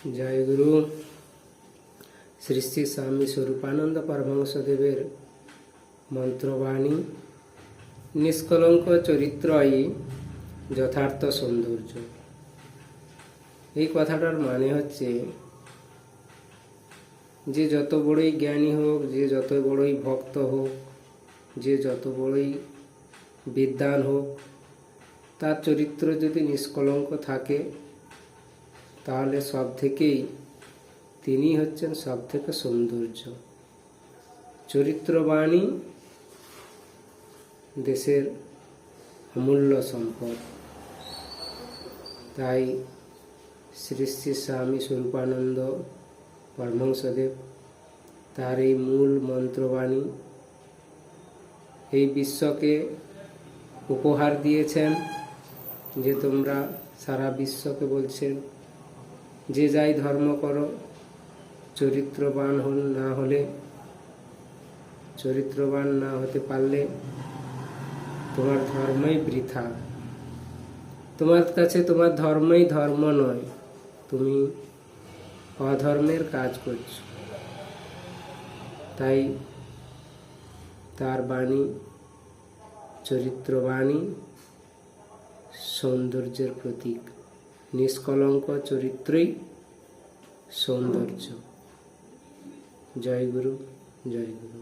জয় গুরু। শ্রী শ্রী স্বামী স্বরূপানন্দ পরমহংসদেবের মন্ত্রবাণী, নিষ্কলঙ্ক চরিত্রই যথার্থ সৌন্দর্য। এই কথাটার মানে হচ্ছে, যে যত বড়ই জ্ঞানী হোক, যে যত বড়ই ভক্ত হোক, যে যত বড়ই বিদ্বান হোক, তার চরিত্র যদি নিষ্কলঙ্ক থাকে, তাহলে সব থেকেই তিনি হচ্ছেন সব থেকে সৌন্দর্য। চরিত্রবাণী দেশের অমূল্য সম্পদ। তাই শ্রী শ্রী স্বামী স্বরূপানন্দ পরমহংসদেব তার এই মূল মন্ত্রবাণী এই বিশ্বকে উপহার দিয়েছেন, যে তোমরা সারা বিশ্বকে বলছেন যে যাই ধর্ম করো, চরিত্রবান না হতে পারলে তোমার ধর্মই বৃথা। তোমার কাছে তোমার ধর্মই ধর্ম নয়, তুমি অধর্মের কাজ করছো। তাই তার বাণী, চরিত্রবাণী সৌন্দর্যের প্রতীক। নিষ্কলঙ্ক চরিত্রই সৌন্দর্য। জয় গুরু, জয় গুরু।